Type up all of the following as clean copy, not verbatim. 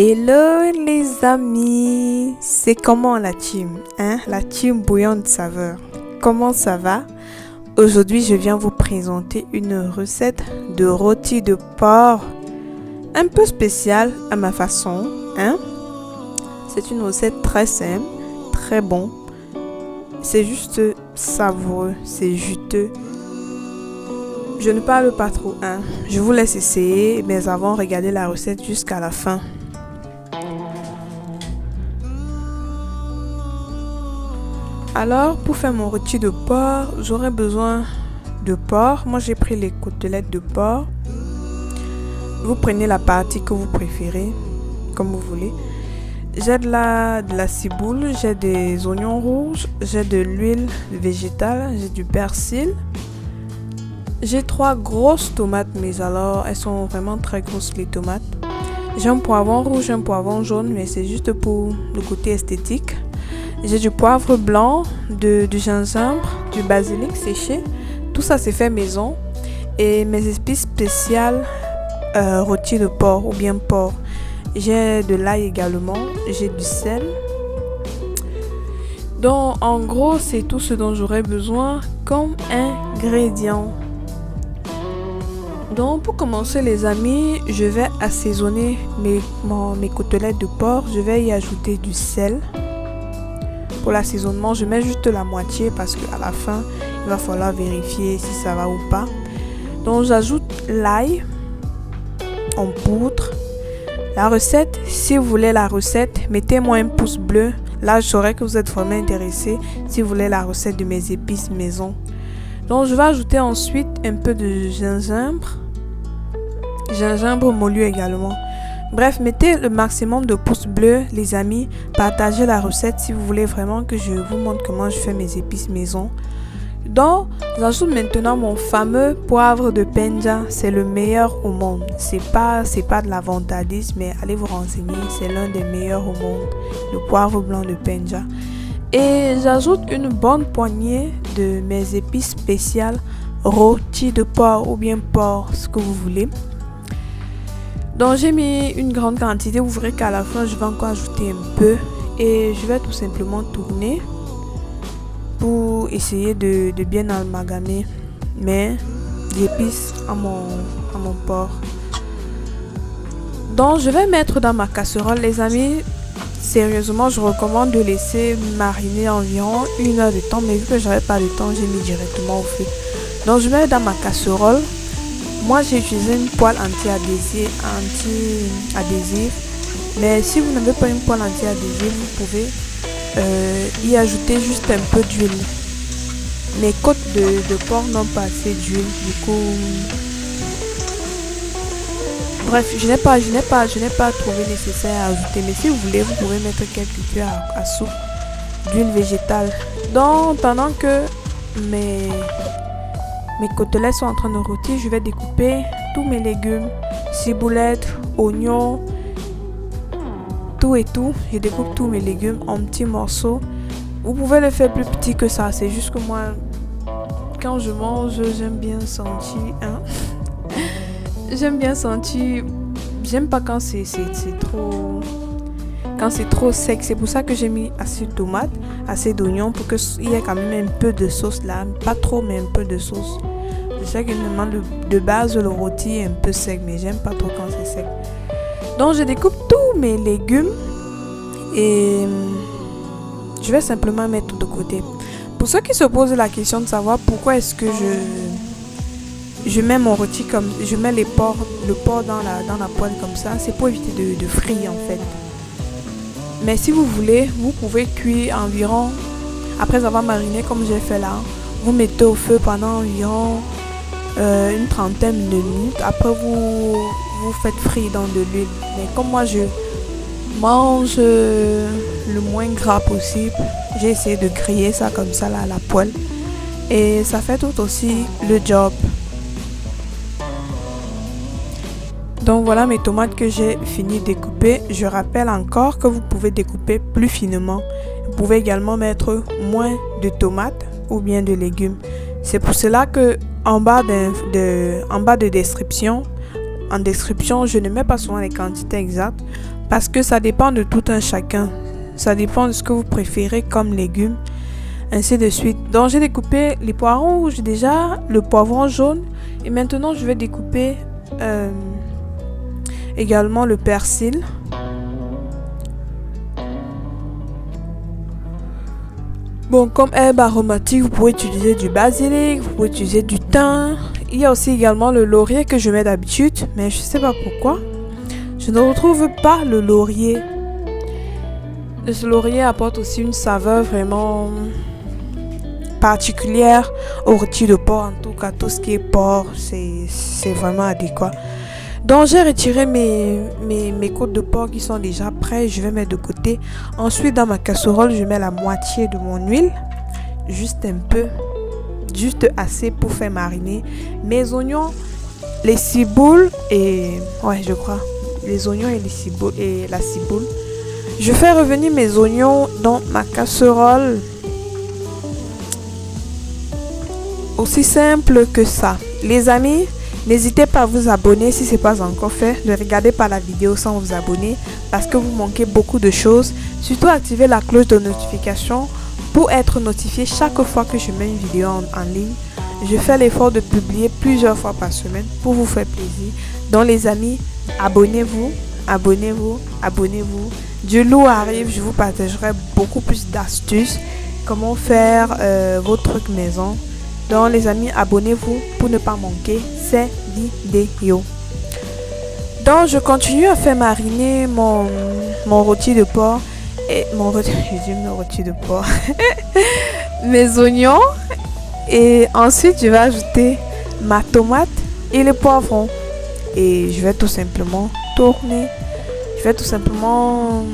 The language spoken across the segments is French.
Hello les amis, c'est comment la team, La team bouillante de saveur. Comment ça va? Aujourd'hui, je viens vous présenter une recette de rôti de porc un peu spéciale à ma façon, C'est une recette très simple, très bon. C'est juste savoureux, c'est juteux. Je ne parle pas trop, Je vous laisse essayer, mais avant, regardez la recette jusqu'à la fin. Alors, pour faire mon rôti de porc, j'aurai besoin de porc. Moi, j'ai pris les côtelettes de porc. Vous prenez la partie que vous préférez, comme vous voulez. J'ai de la ciboule, j'ai des oignons rouges, j'ai de l'huile végétale, j'ai du persil. J'ai 3 grosses tomates, mais alors, elles sont vraiment très grosses, les tomates. J'ai un poivron rouge, un poivron jaune, mais c'est juste pour le côté esthétique. J'ai du poivre blanc, du gingembre, du basilic séché. Tout ça, c'est fait maison. Et mes épices spéciales rôti de porc ou bien porc. J'ai de l'ail également. J'ai du sel. Donc, en gros, c'est tout ce dont j'aurais besoin comme ingrédients. Donc, pour commencer, les amis, je vais assaisonner mes côtelettes de porc. Je vais y ajouter du sel. Pour l'assaisonnement, je mets juste la moitié parce qu'à la fin, il va falloir vérifier si ça va ou pas. Donc, j'ajoute l'ail en poudre. La recette, si vous voulez la recette, mettez-moi un pouce bleu. Là, je saurai que vous êtes vraiment intéressé si vous voulez la recette de mes épices maison. Donc, je vais ajouter ensuite un peu de gingembre. Gingembre moulu également. Bref, mettez le maximum de pouces bleus, les amis. Partagez la recette si vous voulez vraiment que je vous montre comment je fais mes épices maison. Donc, j'ajoute maintenant mon fameux poivre de Penja. C'est le meilleur au monde. C'est pas de la vantardise, mais allez vous renseigner. C'est l'un des meilleurs au monde. Le poivre blanc de Penja. Et j'ajoute une bonne poignée de mes épices spéciales. Rôti de porc ou bien porc, ce que vous voulez. Donc j'ai mis une grande quantité, vous verrez qu'à la fin je vais encore ajouter un peu et je vais tout simplement tourner pour essayer de bien amalgamer mes épices à mon porc. Donc je vais mettre dans ma casserole, les amis. Sérieusement, je recommande de laisser mariner environ 1 heure de temps, mais vu que j'avais pas de temps, j'ai mis directement au feu. Donc je mets dans ma casserole. Moi, j'ai utilisé une poêle anti-adhésive, mais si vous n'avez pas une poêle anti-adhésive, vous pouvez y ajouter juste un peu d'huile. Mes côtes de porc n'ont pas assez d'huile, du coup, bref, je n'ai pas trouvé nécessaire à ajouter, mais si vous voulez, vous pouvez mettre quelques cuillères à soupe d'huile végétale. Donc, pendant que mes côtelettes sont en train de rôtir, je vais découper tous mes légumes, ciboulette, oignons, tout et tout. Je découpe tous mes légumes en petits morceaux. Vous pouvez le faire plus petit que ça. C'est juste que moi, quand je mange, j'aime bien sentir. J'aime bien sentir. J'aime pas quand c'est trop. Quand c'est trop sec, c'est pour ça que j'ai mis assez de tomates, assez d'oignons pour qu'il y ait quand même un peu de sauce là. Pas trop, mais un peu de sauce. Je sais que de base, le rôti est un peu sec, mais j'aime pas trop quand c'est sec. Donc, je découpe tous mes légumes et je vais simplement mettre de côté. Pour ceux qui se posent la question de savoir pourquoi est-ce que je mets mon rôti comme... Je mets le porc dans la poêle comme ça, c'est pour éviter de frire en fait. Mais si vous voulez, vous pouvez cuire environ, après avoir mariné comme j'ai fait là, vous mettez au feu pendant environ une trentaine de minutes. Après, vous faites frire dans de l'huile. Mais comme moi, je mange le moins gras possible, j'ai essayé de griller ça comme ça là, à la poêle. Et ça fait tout aussi le job. Donc voilà mes tomates que j'ai fini de découper. Je rappelle encore que vous pouvez découper plus finement. Vous pouvez également mettre moins de tomates ou bien de légumes. C'est pour cela que en bas de description, en description, je ne mets pas souvent les quantités exactes parce que ça dépend de tout un chacun. Ça dépend de ce que vous préférez comme légumes, ainsi de suite. Donc j'ai découpé les poivrons rouges déjà, le poivron jaune et maintenant je vais découper également le persil. Bon, comme herbe aromatique, vous pouvez utiliser du basilic, vous pouvez utiliser du thym. Il y a aussi également le laurier que je mets d'habitude, mais je ne sais pas pourquoi. Je ne retrouve pas le laurier. Ce laurier apporte aussi une saveur vraiment particulière au rôti de porc. En tout cas, tout ce qui est porc, c'est vraiment adéquat. Donc j'ai retiré mes côtes de porc qui sont déjà prêtes. Je vais mettre de côté. Ensuite dans ma casserole, je mets la moitié de mon huile. Juste un peu. Juste assez pour faire mariner mes oignons, les ciboules et... Ouais, je crois. Les oignons et les ciboules et la ciboule. Je fais revenir mes oignons dans ma casserole. Aussi simple que ça. Les amis, n'hésitez pas à vous abonner si ce n'est pas encore fait. Ne regardez pas la vidéo sans vous abonner parce que vous manquez beaucoup de choses. Surtout activez la cloche de notification pour être notifié chaque fois que je mets une vidéo en ligne. Je fais l'effort de publier plusieurs fois par semaine pour vous faire plaisir. Donc les amis, abonnez-vous, abonnez-vous, abonnez-vous. Du lourd arrive, je vous partagerai beaucoup plus d'astuces. Comment faire vos trucs maison. Donc les amis, abonnez-vous pour ne pas manquer ces vidéos. Donc je continue à faire mariner mon rôti de porc. Et mon rôti de porc. Mes oignons. Et ensuite je vais ajouter ma tomate et le poivron. Et je vais tout simplement tourner. Je vais tout simplement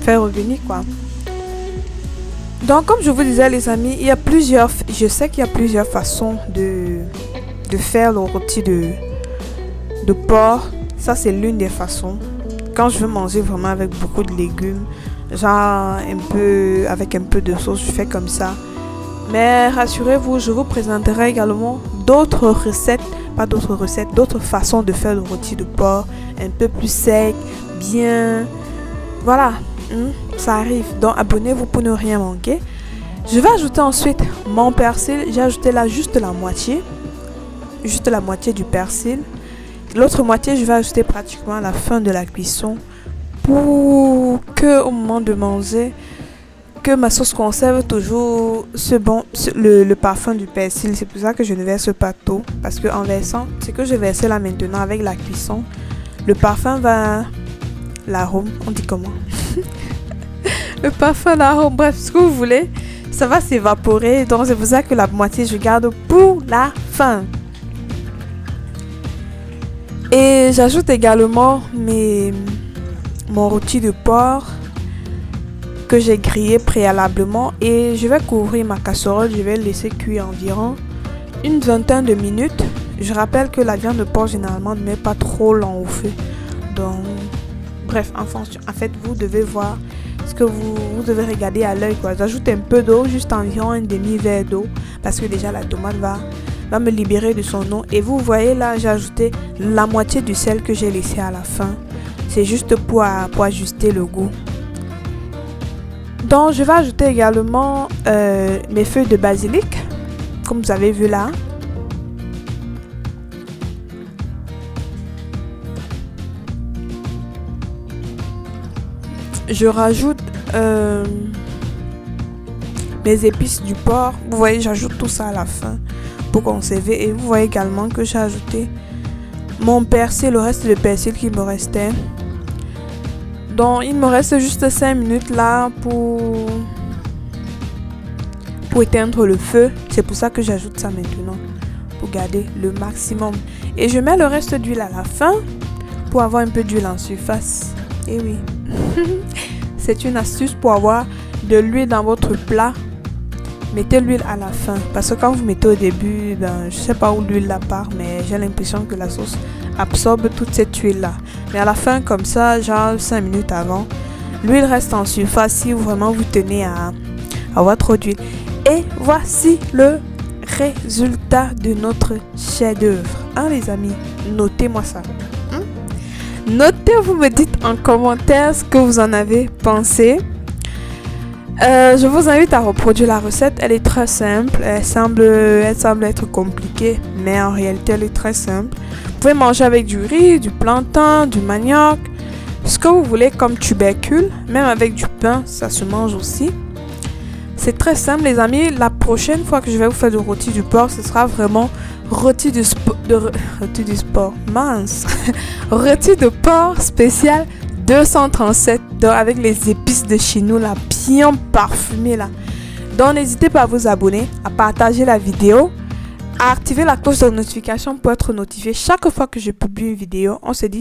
faire revenir quoi. Donc comme je vous disais les amis, je sais qu'il y a plusieurs façons de faire le rôti de porc. Ça c'est l'une des façons. Quand je veux manger vraiment avec beaucoup de légumes, genre avec un peu de sauce, je fais comme ça. Mais rassurez-vous, je vous présenterai également d'autres façons de faire le rôti de porc, un peu plus sec, bien. Voilà, ça arrive. Donc abonnez-vous pour ne rien manquer. Je vais ajouter ensuite mon persil. J'ai ajouté là juste la moitié du persil. L'autre moitié, je vais ajouter pratiquement à la fin de la cuisson pour que au moment de manger, que ma sauce conserve toujours le parfum du persil. C'est pour ça que je ne verse pas tout. Parce que en versant, ce que je verse là maintenant avec la cuisson, le parfum va... L'arôme, on dit comment? Le parfum, l'arôme, bref, ce que vous voulez, ça va s'évaporer. Donc c'est pour ça que la moitié, je garde pour la fin. Et j'ajoute également mon rôti de porc que j'ai grillé préalablement et je vais couvrir ma casserole. Je vais laisser cuire environ une vingtaine de minutes. Je rappelle que la viande de porc généralement ne met pas trop long au feu. Donc, bref, en fait, vous devez voir ce que vous devez regarder à l'œil. J'ajoute un peu d'eau, juste environ un demi-verre d'eau parce que déjà la tomate va me libérer de son eau. Et vous voyez là, j'ai ajouté la moitié du sel que j'ai laissé à la fin. C'est juste pour ajuster le goût. Donc je vais ajouter également mes feuilles de basilic, comme vous avez vu là. Je rajoute mes épices du porc. Vous voyez, j'ajoute tout ça à la fin pour conserver. Et vous voyez également que j'ai ajouté mon persil, le reste de persil qui me restait. Donc il me reste juste 5 minutes là pour éteindre le feu. C'est pour ça que j'ajoute ça maintenant, pour garder le maximum. Et je mets le reste d'huile à la fin pour avoir un peu d'huile en surface. Et oui, c'est une astuce pour avoir de l'huile dans votre plat. Mettez l'huile à la fin parce que quand vous mettez au début, je sais pas où l'huile la part, mais j'ai l'impression que la sauce absorbe toute cette huile là. Mais à la fin comme ça, genre 5 minutes avant, l'huile reste en surface si vraiment vous tenez à avoir trop d'huile. Et voici le résultat de notre chef-d'œuvre, hein les amis. notez-moi ça. Notez, vous me dites en commentaire ce que vous en avez pensé. Je vous invite à reproduire la recette. Elle est très simple. Elle semble être compliquée, mais en réalité, elle est très simple. Vous pouvez manger avec du riz, du plantain, du manioc, ce que vous voulez comme tubercule. Même avec du pain, ça se mange aussi. C'est très simple, les amis. La prochaine fois que je vais vous faire du rôti du porc, ce sera vraiment rôti du sport. Mince. Rôti de porc spécial 237 avec les épices de chez nous là, bien parfumées là. Donc n'hésitez pas à vous abonner, à partager la vidéo, à activer la cloche de notification pour être notifié chaque fois que je publie une vidéo. On se dit